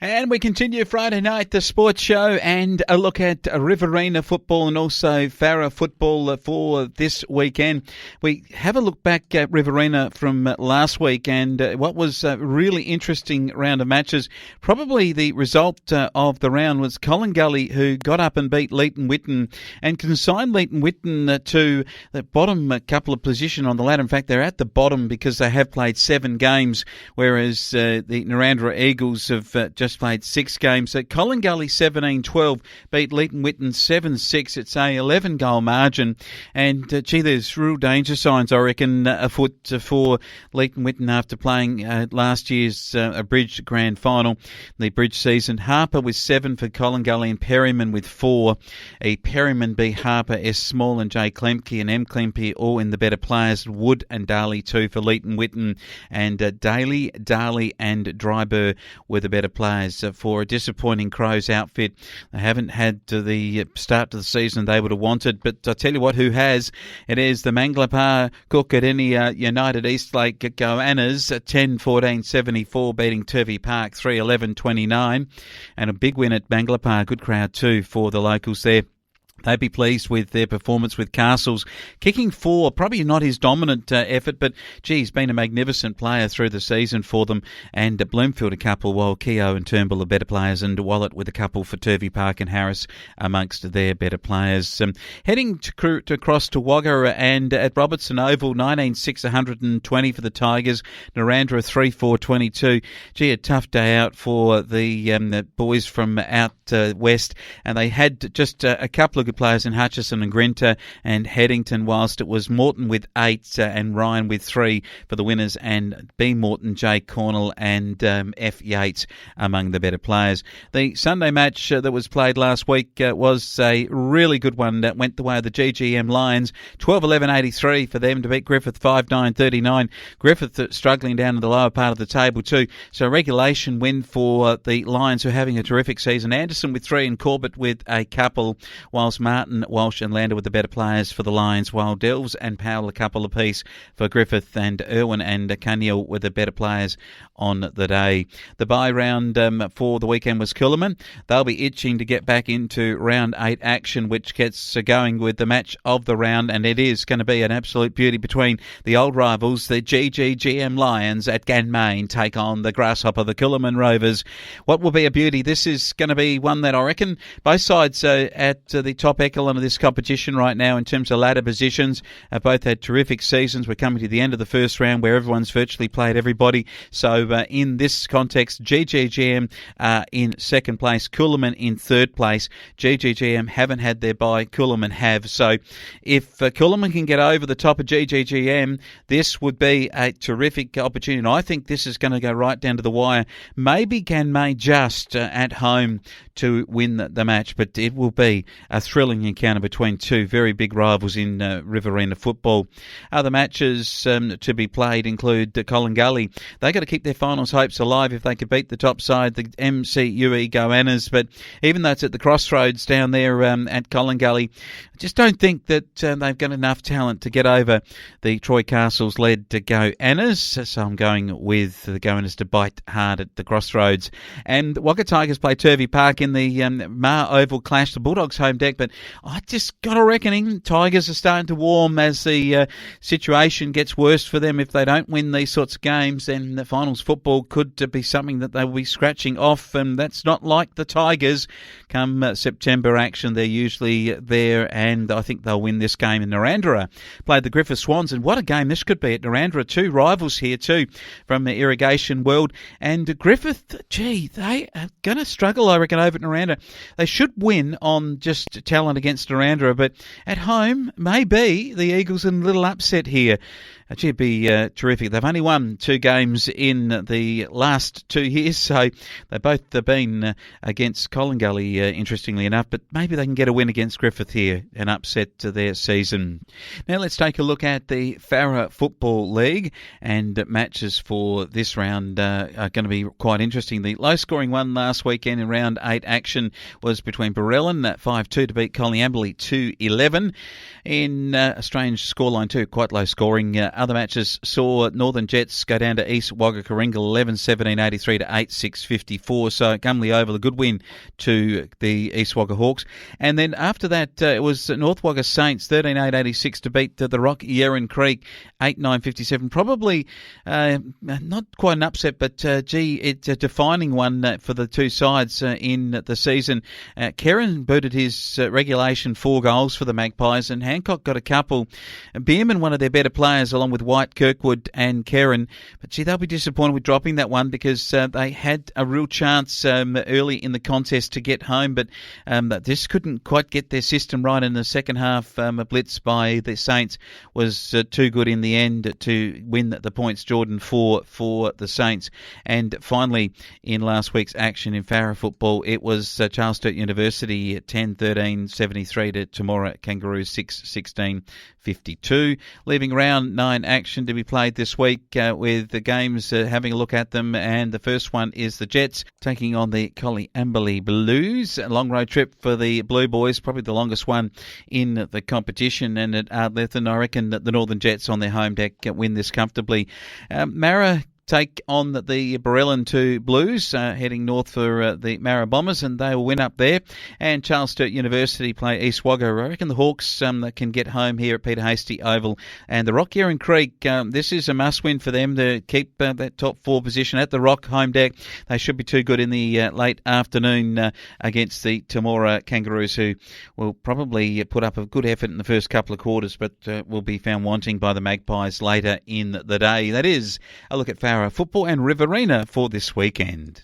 And we continue Friday night, the sports show, and a look at Riverina football and also Farrer football for this weekend. We have a look back at Riverina from last week, and what was a really interesting round of matches. Probably the result of the round was Collingully, who got up and beat Leeton Whitten and consigned Leeton Whitten to the bottom couple of position on the ladder. In fact, they're at the bottom because they have played 7 games, whereas the Narrandera Eagles have just played 6 games. So Collingully 17-12 beat Leeton Whitten 7-6. It's a 11-goal margin. And, there's real danger signs, I reckon, afoot for Leeton Whitten after playing last year's Bridge Grand Final, the Bridge season. Harper with 7 for Collingully and Perryman with 4. Perryman B. Harper, S. Small and J. Klemke and M. Klemke all in the better players. Wood and Darley 2 for Leeton Whitten. And Daly, Darley and Dryburr were the better players. For a disappointing Crows outfit. They haven't had the start to the season they would have wanted, but I tell you what, who has? It is the Mangalapar Cookadini United Eastlake Goannas 10-14-74 beating Turvey Park 3-11-29, and a big win at Mangalapar. Good crowd too for the locals there. They'd be pleased with their performance with Castles. Kicking 4, probably not his dominant effort, but he's been a magnificent player through the season for them. And Bloomfield a couple, while Keogh and Turnbull are better players, and Wallet with a couple for Turvey Park and Harris amongst their better players. Heading to across to Wagga and at Robertson Oval, 19-6, 120 for the Tigers. Narrandera 3-4-22. A tough day out for the boys from out west, and they had just a couple of good players in Hutchison and Grinter and Headington, whilst it was Morton with 8 and Ryan with 3 for the winners, and B. Morton, J. Cornell and F. Yates among the better players. The Sunday match that was played last week was a really good one that went the way of the GGM Lions. 12-11-83 for them to beat Griffith 5-9-39. Griffith struggling down in the lower part of the table too. So a regulation win for the Lions, who are having a terrific season. Anderson with 3 and Corbett with a couple, whilst Martin, Walsh and Lander were the better players for the Lions, while Delves and Powell a couple apiece for Griffith, and Irwin and Cunnill were the better players on the day. The bye round for the weekend was Coolman. They'll be itching to get back into round 8 action, which gets going with the match of the round, and it is going to be an absolute beauty between the old rivals. The GGGM Lions at Ganmain take on the Grasshopper, the Coolman Rovers. What will be a beauty? This is going to be one that I reckon both sides at the top echelon of this competition right now in terms of ladder positions have both had terrific seasons. We're coming to the end of the first round where everyone's virtually played everybody. So in this context, GGGM in second place, Coolman in third place. GGGM haven't had their bye, Coolman have. So if Coolman can get over the top of GGGM, this would be a terrific opportunity. And I think this is going to go right down to the wire. Maybe Ganmay just at home to win the match, but it will be a thrilling encounter between two very big rivals in Riverina football. Other matches to be played include Collingully. They got to keep their finals hopes alive if they could beat the top side, the MCUE Goannas. But even though it's at the crossroads down there at Collingully, I just don't think that they've got enough talent to get over the Troy Castles-led Goannas. So I'm going with the Goannas to bite hard at the crossroads. And Wagga Tigers play Turvey Park in the Mar Oval clash, the Bulldogs home deck. But I just got a reckoning Tigers are starting to warm as the situation gets worse for them. If they don't win these sorts of games, then the finals football could be something that they will be scratching off, and that's not like the Tigers. Come September action, they're usually there, and I think they'll win this game. In Narrandera played the Griffith Swans, and what a game this could be at Narrandera. Two rivals here too from the irrigation world, and Griffith, they are going to struggle, I reckon, over at Narrandera. They should win on just talent against Narrandera, but at home, maybe the Eagles in a little upset here. It'd be terrific. They've only won 2 games in the last 2 years, so they've both been against Collingully, interestingly enough, but maybe they can get a win against Griffith here and upset their season. Now let's take a look at the Farrer Football League, and matches for this round are going to be quite interesting. The low-scoring one last weekend in round 8 action was between Barellan at 5-2 to beat beat Colliamberley 2-11 in a strange scoreline too, quite low scoring. Other matches saw Northern Jets go down to East Wagga Karingal 11-17, 83 to 8-6, 54. So Gumley Oval, a good win to the East Wagga Hawks. And then after that, it was North Wagga Saints 13-8, 86 to beat the Rock Yerrin Creek 8-9, 57. Probably not quite an upset, but it's a defining one for the two sides in the season. Kerrin booted his regulation 4 goals for the Magpies, and Hancock got a couple. Bierman, one of their better players, along with White, Kirkwood and Kerrin. But they'll be disappointed with dropping that one because they had a real chance early in the contest to get home, but this couldn't quite get their system right in the second half. A blitz by the Saints was too good in the end to win the points, Jordan, for the Saints. And finally, in last week's action in Farrer football, it was Charles Sturt University 10-13, 73 to Temora Kangaroos 6-16, 52. Leaving round 9 action to be played this week with the games having a look at them. And the first one is the Jets taking on the Colliamberley Blues. A long road trip for the Blue Boys, probably the longest one in the competition. And at Ardlethan, I reckon that the Northern Jets on their home deck win this comfortably. Mara take on the Barellan 2 Blues, heading north for the Mara Bombers, and they will win up there. And Charles Sturt University play East Wagga. I reckon the Hawks can get home here at Peter Hasty Oval. And the Rock Yerrin Creek, this is a must-win for them to keep that top 4 position at the Rock home deck. They should be too good in the late afternoon against the Temora Kangaroos, who will probably put up a good effort in the first couple of quarters, but will be found wanting by the Magpies later in the day. That is a look at Farrer football and Riverina for this weekend.